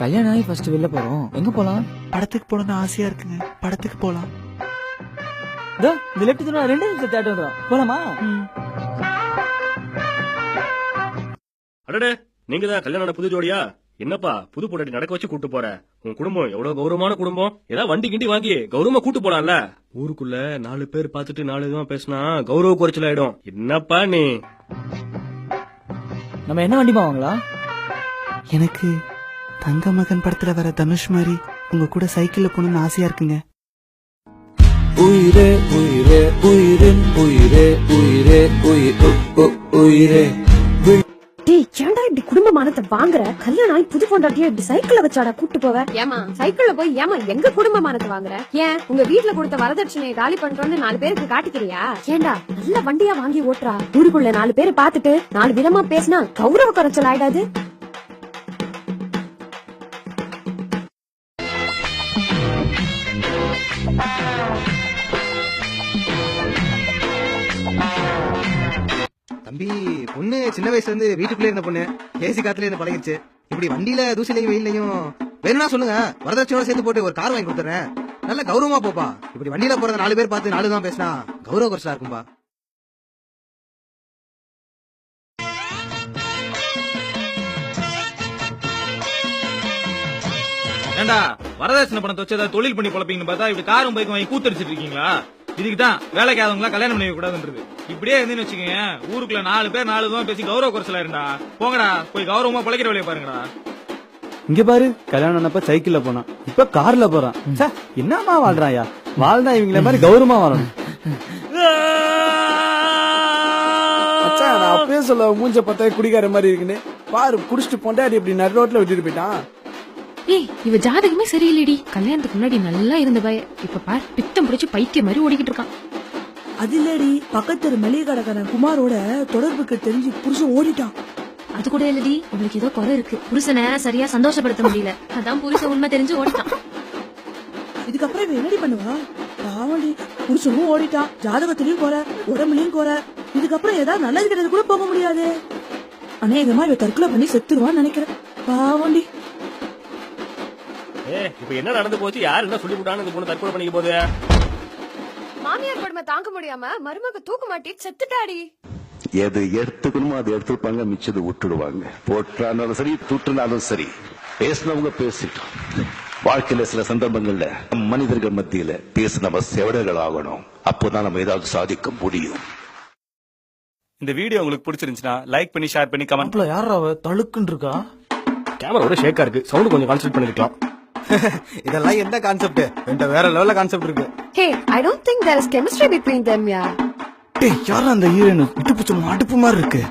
கல்யாணம் ஆகி ஃபர்ஸ்ட் வெளில போறோம். எங்க போலாம்? படத்துக்கு போகணும்னு ஆசையா இருக்குங்க. படத்துக்கு போலாம். இதோ இந்த லெஃப்ட் திரும்ப 2 நிமிஷம் தேட்டர் வந்துடும். போலாமா? அடடே, நீங்க தான் கல்யாணம் புது ஜோடியா? என்னப்பா புது பொண்டாட்டி நடக்க வச்சு கூட்டு போற? உன் குடும்பம் எவ்வளவு கௌரவமான குடும்பம். ஏதாவது வண்டி கிண்டி வாங்கி கௌரவமா கூட்டு போலாம்ல. ஊருக்குள்ள 4 பேர் பாத்துட்டு 4 விதமா பேசினா கௌரவ குறைச்சல் ஆயிடும். என்னப்பா நீ? நம்ம என்ன வண்டி வாங்கலாம்? எனக்கு தங்க மகன் படத்துல வர தனுஷ் மாதிரி உங்க கூட சைக்கிள்ல போகணும்னு ஆசையா இருக்குங்க. உயிரே உயிரே உயிரின் உயிரே உயிரே உயிரே. டேய், ஏன்டா இப்படி குடும்பமானத்தை வாங்குற? கல்யாணம் ஆகி புது பொண்டாட்டியா இப்படி சைக்கிள்ல வச்சாடா கூட்டு போவ? ஏமா சைக்கிள்ல போய் ஏமா எங்க குடும்பமானத்தை வாங்குற? ஏன் உங்க வீட்டுல கொடுத்த வரதட்சணையை காலி பண்றோம்னு 4 பேருக்கு காட்டிக்கிறியா? ஏண்டா நல்ல வண்டியா வாங்கி ஓட்டுறா. ஊருக்குள்ள 4 பேரை பாத்துட்டு 4 விதமா பேசினா கௌரவ குறைச்சல் ஆயிடாது? தம்பி, பொண்ணு சின்ன வயசுல இருந்து வீட்டுக்குள்ளே இருந்த பொண்ணு ஏசி காத்துல இருந்து பழகிருச்சு. இப்படி வண்டியில தூசிலையும் வெயிலையும் வேணும்னா சொல்லுங்க, வரதட்சணையோட சேர்த்து போட்டு ஒரு கார் வாங்கி கொடுத்துறேன். நல்ல கௌரவமா போப்பா. இப்படி வண்டியில போறத 4 பேர் பார்த்து 4 தான் பேசினா கௌரவ குறைச்சலா இருக்கும்பா. ஏண்டா வரதட்சணை பணத்தை வச்சு ஏதாவது தொழில் பண்ணி பொழப்பீங்கன்னு பார்த்தா இப்படி காரும் பைக்கும் வாங்கி கூத்தடிச்சிட்டு இருக்கீங்களா? இதுக்குதான் வேலைக்கு ஆதவங்களா கல்யாணம் பண்ணி கூடாதுன்றது. இப்படியே இருந்துன்னு வச்சுக்கோங்க, ஊருக்குள்ள 4 பேர் 4 விதமா பேசி கௌரவ குறைச்சலா இருந்தா போங்கடா, போய் கௌரவமா பழைக்கிற வேலையை பாருங்கடா. இங்க பாரு, கல்யாணம் ஆனப்ப சைக்கிள்ல போனான், இப்ப கார்ல போறான். என்னமா வாழ்றாயா? வாழ்ந்தா இவங்கள மாதிரி கௌரவமா வரணும். நான் அப்பயே சொல்ல மூஞ்ச பார்த்தா குடிக்கார மாதிரி இருக்குன்னு பாரு. குடிச்சிட்டு பொண்டாடி இப்படி நடு ரோட்ல விட்டுட்டு போயிட்டான். ஏய், இவ ஜாதகமே சரியில்லடி. கல்யாணத்துக்கு முன்னாடி நல்லா இருந்த பய, இப்ப பாரு பித்தம் பிடிச்சு பைத்தியம் மாதிரி ஓடிக்கிட்டு இருக்கான். அது இல்லடி, பக்கத்து மளிகை கடைக்காரன் குமாரோட தொடர்புக்கு தெரிஞ்சு புருஷன் ஓடிட்டான். அது கூட இல்லடி, உங்களுக்கு ஏதோ குறை இருக்கு. புருஷனை சரியா சந்தோஷப்படுத்த முடியல, அதான் புருஷன் உண்மை தெரிஞ்சு ஓடிட்டான். இதுக்கப்புறம் இவன் என்னடி பண்ணுவா? பாவடி, புருஷனும் ஓடிட்டான், ஜாதகத்திலயும் குறை, உடம்புலயும் குறை. இதுக்கப்புறம் ஏதாவது நல்லது கிட்டது கூட போக முடியாது. அநேகமா இவ தற்கொலை பண்ணி செத்துருவான்னு நினைக்கிறேன். பாவண்டி. இப்ப என்ன நடந்து போச்சு? யாரு என்ன சொல்லி விட்டான்னு இந்த பொண்ணு தற்கொலை பண்ணிக்க போகுது? மாமியார் கொடுமை தாங்க முடியாம மருமக தூக்க மாட்டி செத்துட்டாடி. எது எடுத்துக்கணுமோ அதை எடுத்துப்பாங்க, மிச்சது விட்டுடுவாங்க. போட்டாலும் சரி, தூட்டுனாலும் சரி, பேசினவங்க பேசிட்டோம். வாழ்க்கையில சில சந்தர்ப்பங்கள்ல மனிதர்கள் மத்தியில பேச நம்ம செவடர்கள் ஆகணும். அப்போதான் நம்ம ஏதாவது சாதிக்க முடியும். இந்த வீடியோ உங்களுக்கு பிடிச்சிருந்துச்சுன்னா லைக் பண்ணி, ஷேர் பண்ணி, கமெண்ட்ல. யாரா அவ தழுக்குன்னு இருக்கா? கேமராவோட ஷேக்கா இருக்கு, சவுண்ட் கொஞ்சம் கான்சென்ட்ரேட் பண்ணிருக்கலாம். இதெல்லாம் என்ன கான்செப்ட்? வேற லெவல்ல கான்செப்ட் இருக்கு. Hey, I don't think there is chemistry between them, yeah. டேய், யாரா அந்த ஹீரோயின்? இடுப்பு சும்மா அடுப்பு மாதிரி இருக்கு.